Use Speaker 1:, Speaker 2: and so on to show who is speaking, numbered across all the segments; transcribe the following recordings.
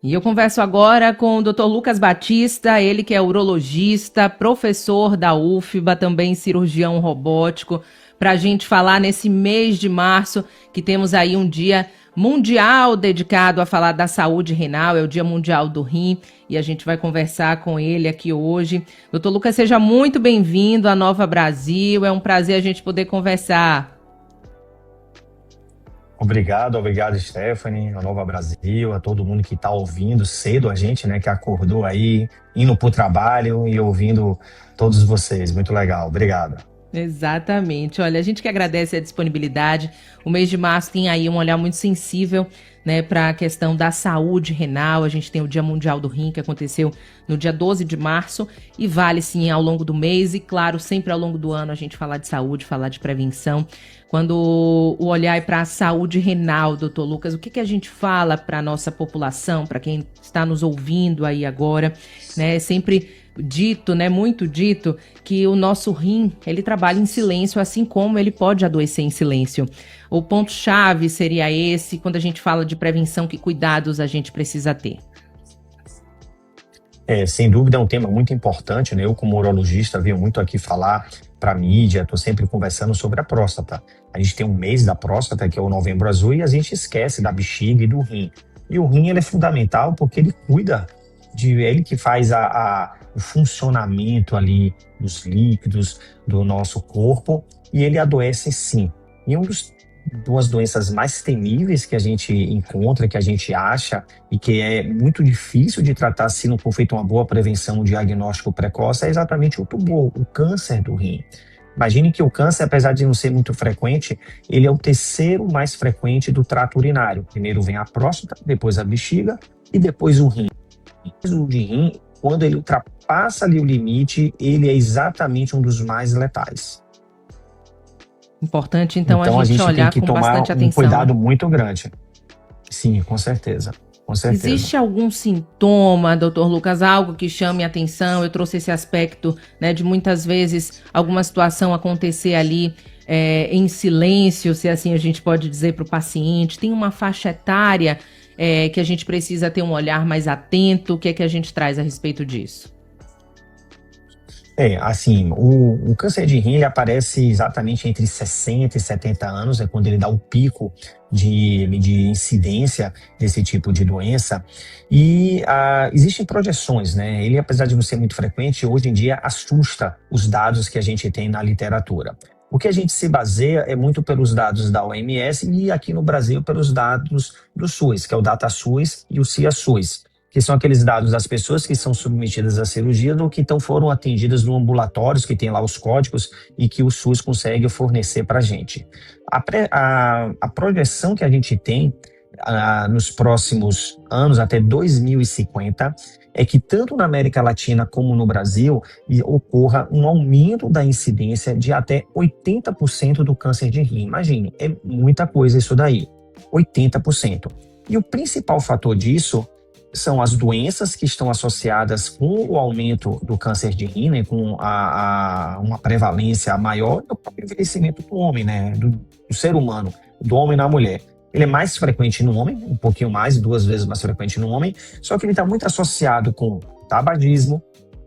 Speaker 1: E eu converso agora com o Dr. Lucas Batista, ele que é urologista, professor da UFBA, também cirurgião robótico, para a gente falar nesse mês de março, que temos aí um dia mundial dedicado a falar da saúde renal, é o Dia Mundial do Rim, e a gente vai conversar com ele aqui hoje. Dr. Lucas, seja muito bem-vindo à Nova Brasil, é um prazer a gente poder conversar.
Speaker 2: Obrigado, Stephanie, a Nova Brasil, a todo mundo que está ouvindo cedo a gente, né, que acordou aí, indo para o trabalho e ouvindo todos vocês. Muito legal, obrigado.
Speaker 1: Exatamente. Olha, a gente que agradece a disponibilidade. O mês de março tem aí um olhar muito sensível, né, para a questão da saúde renal. A gente tem o Dia Mundial do Rim, que aconteceu no dia 12 de março, e vale sim ao longo do mês e, claro, sempre ao longo do ano a gente falar de saúde, falar de prevenção. Quando o olhar é para a saúde renal, doutor Lucas, o que a gente fala para a nossa população, para quem está nos ouvindo aí agora, né? É sempre dito, né, muito dito, que o nosso rim, ele trabalha em silêncio, assim como ele pode adoecer em silêncio. O ponto-chave seria esse, quando a gente fala de prevenção, que cuidados a gente precisa ter?
Speaker 2: Sem dúvida é um tema muito importante, né? Eu, como urologista, venho muito aqui falar para a mídia, estou sempre conversando sobre a próstata. A gente tem um mês da próstata, que é o Novembro Azul, e a gente esquece da bexiga e do rim. E o rim ele é fundamental porque ele cuida ele que faz o funcionamento ali dos líquidos do nosso corpo, e ele adoece sim. E duas doenças mais temíveis que a gente encontra, que a gente acha e que é muito difícil de tratar se não for feita uma boa prevenção, um diagnóstico precoce, é exatamente o tumor, o câncer do rim. Imagine que o câncer, apesar de não ser muito frequente, ele é o terceiro mais frequente do trato urinário. Primeiro vem a próstata, depois a bexiga e depois o rim. O de rim, quando ele ultrapassa ali o limite, ele é exatamente um dos mais letais.
Speaker 1: Importante, então a gente olhar
Speaker 2: tem que
Speaker 1: com bastante
Speaker 2: tomar um
Speaker 1: atenção.
Speaker 2: cuidado muito grande. Sim, com certeza. Com certeza.
Speaker 1: Existe algum sintoma, doutor Lucas, algo que chame a atenção? Eu trouxe esse aspecto, né, de muitas vezes alguma situação acontecer ali em silêncio, se assim a gente pode dizer para o paciente. Tem uma faixa etária que a gente precisa ter um olhar mais atento? O que é que a gente traz a respeito disso?
Speaker 2: Assim, o câncer de rim ele aparece exatamente entre 60 e 70 anos, é quando ele dá o pico de incidência desse tipo de doença. E existem projeções, né? Ele, apesar de não ser muito frequente, hoje em dia assusta os dados que a gente tem na literatura. O que a gente se baseia é muito pelos dados da OMS e aqui no Brasil pelos dados do SUS, que é o DataSUS e o CIA-SUS, que são aqueles dados das pessoas que são submetidas à cirurgia ou que foram atendidas no ambulatórios, que tem lá os códigos e que o SUS consegue fornecer para a gente. A projeção que a gente tem nos próximos anos, até 2050, é que tanto na América Latina como no Brasil ocorra um aumento da incidência de até 80% do câncer de rim. Imagine, é muita coisa isso daí, 80%. E o principal fator disso são as doenças que estão associadas com o aumento do câncer de rim, né, com uma prevalência maior do próprio envelhecimento do homem, né, do ser humano, do homem na mulher. Ele é mais frequente no homem, um pouquinho mais, 2 vezes mais frequente no homem, só que ele está muito associado com tabagismo,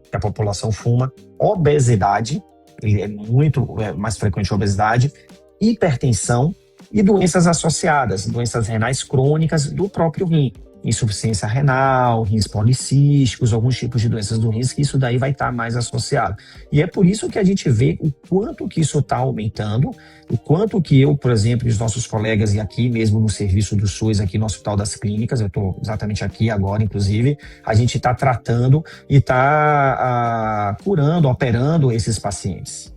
Speaker 2: que a população fuma, obesidade, ele é muito mais frequente a obesidade, hipertensão e doenças associadas, doenças renais crônicas do próprio rim. Insuficiência renal, rins policísticos, alguns tipos de doenças do rins, que isso daí vai estar mais associado. E é por isso que a gente vê o quanto que isso está aumentando, o quanto que eu, por exemplo, e os nossos colegas, e aqui mesmo no serviço do SUS, aqui no Hospital das Clínicas, eu estou exatamente aqui agora, inclusive, a gente está tratando e está curando, operando esses pacientes.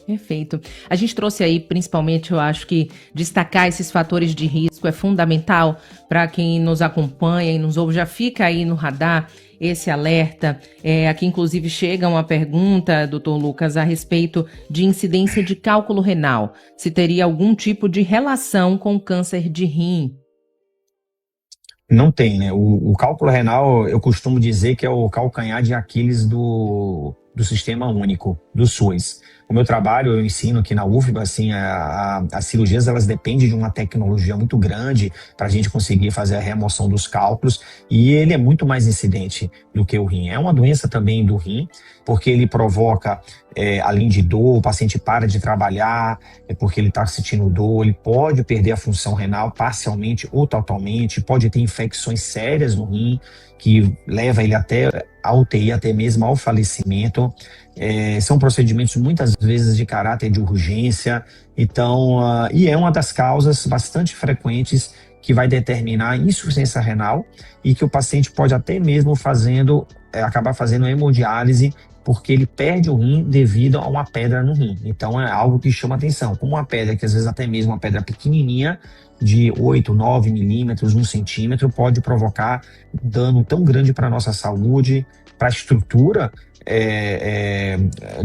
Speaker 1: Perfeito. A gente trouxe aí, principalmente, eu acho que destacar esses fatores de risco é fundamental para quem nos acompanha e nos ouve. Já fica aí no radar esse alerta. Aqui, inclusive, chega uma pergunta, doutor Lucas, a respeito de incidência de cálculo renal. Se teria algum tipo de relação com câncer de rim?
Speaker 2: Não tem, né? O cálculo renal, eu costumo dizer que é o calcanhar de Aquiles do Sistema Único do SUS. O meu trabalho, eu ensino aqui na UFBA, assim, as cirurgias, elas dependem de uma tecnologia muito grande para a gente conseguir fazer a remoção dos cálculos, e ele é muito mais incidente do que o rim. É uma doença também do rim, porque ele provoca, além de dor, o paciente para de trabalhar, porque ele está sentindo dor, ele pode perder a função renal parcialmente ou totalmente, pode ter infecções sérias no rim, que leva ele até a UTI, até mesmo ao falecimento. São procedimentos muitas vezes de caráter de urgência, então, e é uma das causas bastante frequentes que vai determinar a insuficiência renal e que o paciente pode até mesmo acabar fazendo hemodiálise, porque ele perde o rim devido a uma pedra no rim. Então é algo que chama atenção, como uma pedra, que às vezes até mesmo uma pedra pequenininha, de 8, 9 milímetros, 1 centímetro, pode provocar dano tão grande para a nossa saúde, para a estrutura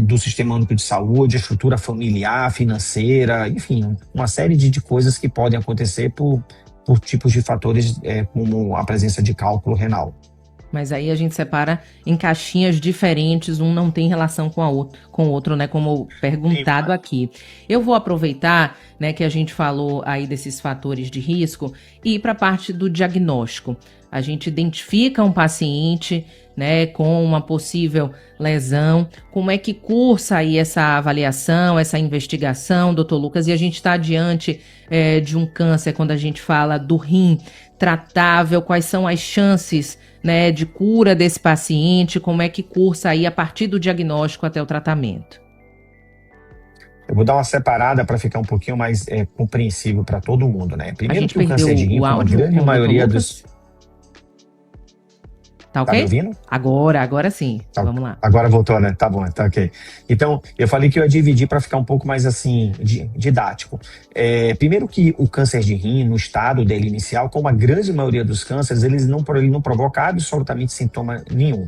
Speaker 2: do Sistema Único de Saúde, a estrutura familiar, financeira, enfim, uma série de coisas que podem acontecer por tipos de fatores como a presença de cálculo renal.
Speaker 1: Mas aí a gente separa em caixinhas diferentes, um não tem relação com o outro, né? Como perguntado aqui. Eu vou aproveitar, né, que a gente falou aí desses fatores de risco e ir para a parte do diagnóstico. A gente identifica um paciente, né, com uma possível lesão. Como é que cursa aí essa avaliação, essa investigação, doutor Lucas? E a gente está diante de um câncer, quando a gente fala do rim tratável, quais são as chances, né, de cura desse paciente, como é que cursa aí a partir do diagnóstico até o tratamento?
Speaker 2: Eu vou dar uma separada para ficar um pouquinho mais compreensível para todo mundo, né? Primeiro que o câncer de rim, como a grande maioria dos...
Speaker 1: Tá ok?
Speaker 2: Tá me ouvindo?
Speaker 1: Agora sim. Tá. Vamos lá.
Speaker 2: Agora voltou, né? Tá bom, tá ok. Então, eu falei que eu ia dividir para ficar um pouco mais assim, didático. Primeiro que o câncer de rim, no estado dele inicial, como a grande maioria dos cânceres, ele não provoca absolutamente sintoma nenhum.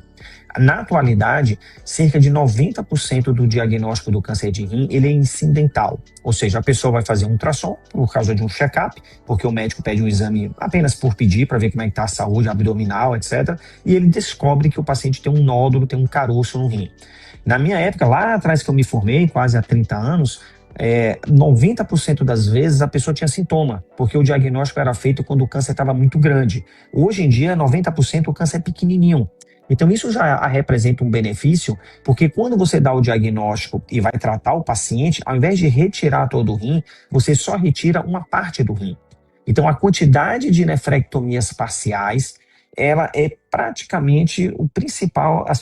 Speaker 2: Na atualidade, cerca de 90% do diagnóstico do câncer de rim, ele é incidental. Ou seja, a pessoa vai fazer um ultrassom por causa de um check-up, porque o médico pede um exame apenas por pedir, para ver como é que está a saúde abdominal, etc. E ele descobre que o paciente tem um nódulo, tem um caroço no rim. Na minha época, lá atrás que eu me formei, quase há 30 anos, 90% das vezes a pessoa tinha sintoma, porque o diagnóstico era feito quando o câncer estava muito grande. Hoje em dia, 90% o câncer é pequenininho. Então isso já representa um benefício, porque quando você dá o diagnóstico e vai tratar o paciente, ao invés de retirar todo o rim, você só retira uma parte do rim. Então a quantidade de nefrectomias parciais, ela é praticamente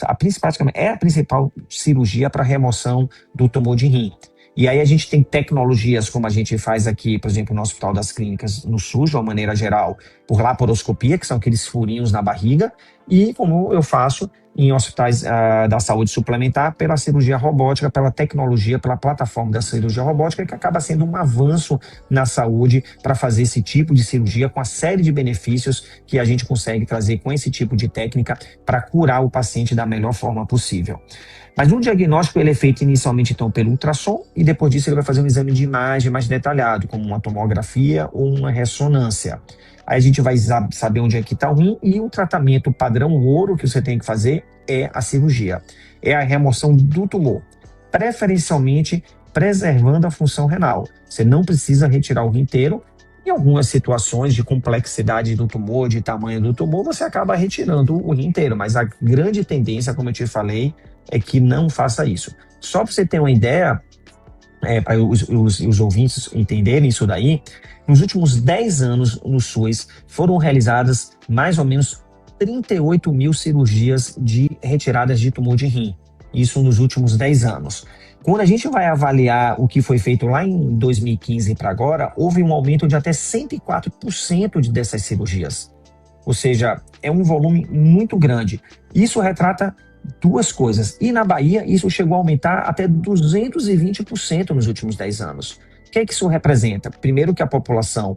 Speaker 2: a principal cirurgia para remoção do tumor de rim. E aí a gente tem tecnologias como a gente faz aqui, por exemplo, no Hospital das Clínicas, no SUS, de uma maneira geral, por laparoscopia, que são aqueles furinhos na barriga, e como eu faço em hospitais da saúde suplementar, pela cirurgia robótica, pela tecnologia, pela plataforma da cirurgia robótica, que acaba sendo um avanço na saúde para fazer esse tipo de cirurgia com a série de benefícios que a gente consegue trazer com esse tipo de técnica para curar o paciente da melhor forma possível. Mas o diagnóstico ele é feito inicialmente então pelo ultrassom e depois disso ele vai fazer um exame de imagem mais detalhado, como uma tomografia ou uma ressonância. Aí a gente vai saber onde é que está o rim e o tratamento padrão ouro que você tem que fazer é a cirurgia. É a remoção do tumor, preferencialmente preservando a função renal. Você não precisa retirar o rim inteiro. Em algumas situações de complexidade do tumor, de tamanho do tumor, você acaba retirando o rim inteiro. Mas a grande tendência, como eu te falei, é que não faça isso. Só para você ter uma ideia, para os ouvintes entenderem isso daí, nos últimos 10 anos no SUS foram realizadas mais ou menos 38 mil cirurgias de retiradas de tumor de rim. Isso nos últimos 10 anos. Quando a gente vai avaliar o que foi feito lá em 2015 para agora, houve um aumento de até 104% dessas cirurgias. Ou seja, é um volume muito grande. Isso retrata duas coisas. E na Bahia, isso chegou a aumentar até 220% nos últimos 10 anos. O que é que isso representa? Primeiro que a população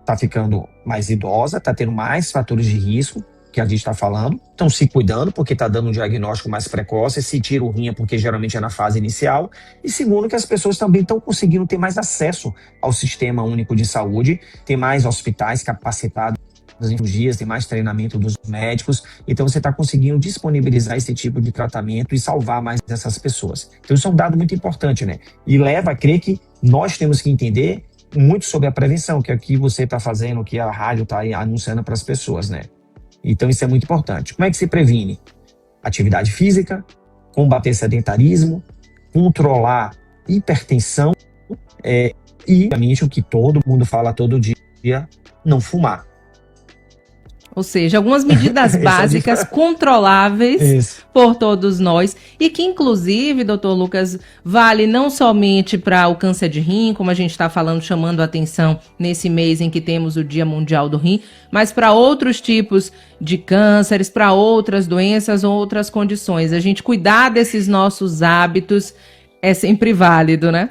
Speaker 2: está ficando mais idosa, está tendo mais fatores de risco, que a gente está falando, estão se cuidando porque está dando um diagnóstico mais precoce, se tira o rim porque geralmente é na fase inicial, e segundo que as pessoas também estão conseguindo ter mais acesso ao Sistema Único de Saúde, ter mais hospitais capacitados cirurgias, tem mais treinamento dos médicos, então você está conseguindo disponibilizar esse tipo de tratamento e salvar mais dessas pessoas. Então isso é um dado muito importante, né? E leva a crer que nós temos que entender muito sobre a prevenção, que é o que você está fazendo, o que a rádio está anunciando para as pessoas, né? Então isso é muito importante. Como é que se previne? Atividade física, combater sedentarismo, controlar hipertensão e, obviamente, o que todo mundo fala todo dia, não fumar.
Speaker 1: Ou seja, algumas medidas básicas controláveis por todos nós e que, inclusive, doutor Lucas, vale não somente para o câncer de rim, como a gente está falando, chamando a atenção nesse mês em que temos o Dia Mundial do Rim, mas para outros tipos de cânceres, para outras doenças, outras condições. A gente cuidar desses nossos hábitos é sempre válido, né?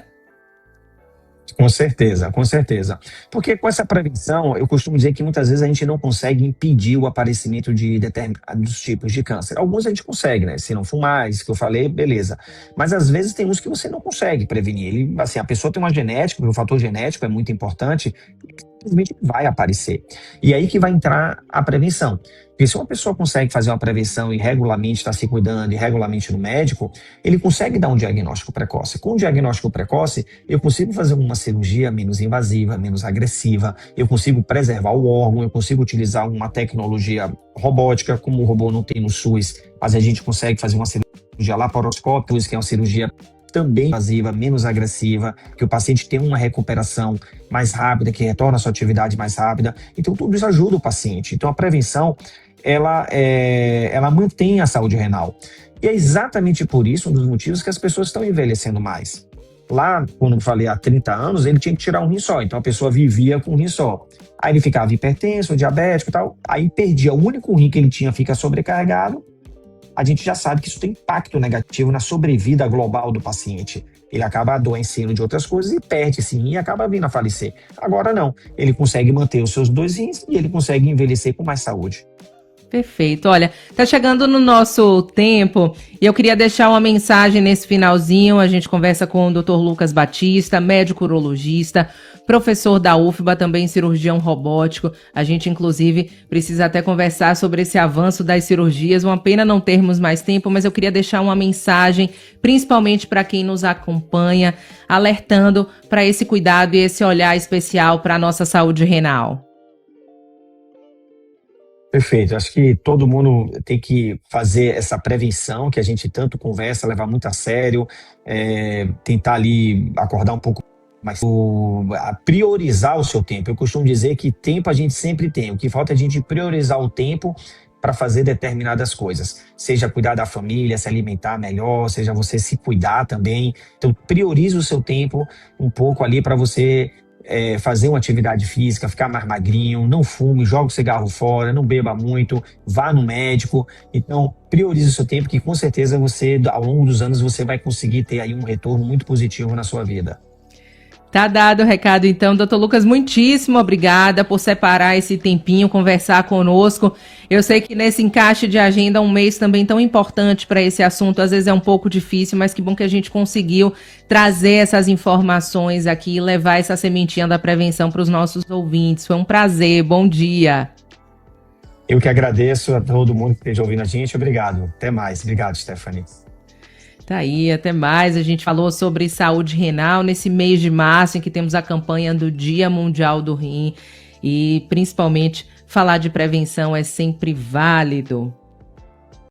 Speaker 2: Com certeza, com certeza. Porque com essa prevenção, eu costumo dizer que muitas vezes a gente não consegue impedir o aparecimento de determinados tipos de câncer. Alguns a gente consegue, né? Se não fumar, isso que eu falei, beleza. Mas às vezes tem uns que você não consegue prevenir. Ele, assim, a pessoa tem uma genética, porque o fator genético é muito importante, simplesmente vai aparecer. E aí que vai entrar a prevenção. Porque se uma pessoa consegue fazer uma prevenção e regularmente está se cuidando e regularmente no médico, ele consegue dar um diagnóstico precoce. Com o diagnóstico precoce, eu consigo fazer uma cirurgia menos invasiva, menos agressiva, eu consigo preservar o órgão, eu consigo utilizar uma tecnologia robótica, como o robô não tem no SUS, mas a gente consegue fazer uma cirurgia laparoscópica, que é uma cirurgia também invasiva, menos agressiva, que o paciente tem uma recuperação mais rápida, que retorna à sua atividade mais rápida. Então, tudo isso ajuda o paciente. Então, a prevenção, ela mantém a saúde renal. E é exatamente por isso, um dos motivos que as pessoas estão envelhecendo mais. Lá, quando eu falei há 30 anos, ele tinha que tirar um rim só. Então, a pessoa vivia com um rim só. Aí ele ficava hipertenso, diabético e tal. Aí perdia o único rim que ele tinha, fica sobrecarregado. A gente já sabe que isso tem impacto negativo na sobrevida global do paciente. Ele acaba adoecendo de outras coisas e perde esse rim e acaba vindo a falecer. Agora não, ele consegue manter os seus 2 rins e ele consegue envelhecer com mais saúde.
Speaker 1: Perfeito. Olha, tá chegando no nosso tempo e eu queria deixar uma mensagem nesse finalzinho. A gente conversa com o Dr. Lucas Batista, médico urologista, professor da UFBA, também cirurgião robótico. A gente, inclusive, precisa até conversar sobre esse avanço das cirurgias. Uma pena não termos mais tempo, mas eu queria deixar uma mensagem, principalmente para quem nos acompanha, alertando para esse cuidado e esse olhar especial para a nossa saúde renal.
Speaker 2: Perfeito. Acho que todo mundo tem que fazer essa prevenção que a gente tanto conversa, levar muito a sério, tentar ali acordar um pouco mais, priorizar o seu tempo. Eu costumo dizer que tempo a gente sempre tem. O que falta é a gente priorizar o tempo para fazer determinadas coisas. Seja cuidar da família, se alimentar melhor, seja você se cuidar também. Então, priorize o seu tempo um pouco ali para você fazer uma atividade física, ficar mais magrinho, não fume, joga o cigarro fora, não beba muito, vá no médico. Então, priorize o seu tempo, que com certeza você, ao longo dos anos, você vai conseguir ter aí um retorno muito positivo na sua vida.
Speaker 1: Tá dado o recado, então. Doutor Lucas, muitíssimo obrigada por separar esse tempinho, conversar conosco. Eu sei que nesse encaixe de agenda, um mês também tão importante para esse assunto, às vezes é um pouco difícil, mas que bom que a gente conseguiu trazer essas informações aqui e levar essa sementinha da prevenção para os nossos ouvintes. Foi um prazer, bom dia.
Speaker 2: Eu que agradeço a todo mundo que esteja ouvindo a gente. Obrigado. Até mais. Obrigado, Stephanie.
Speaker 1: Tá aí, até mais. A gente falou sobre saúde renal nesse mês de março, em que temos a campanha do Dia Mundial do Rim. E, principalmente, falar de prevenção é sempre válido.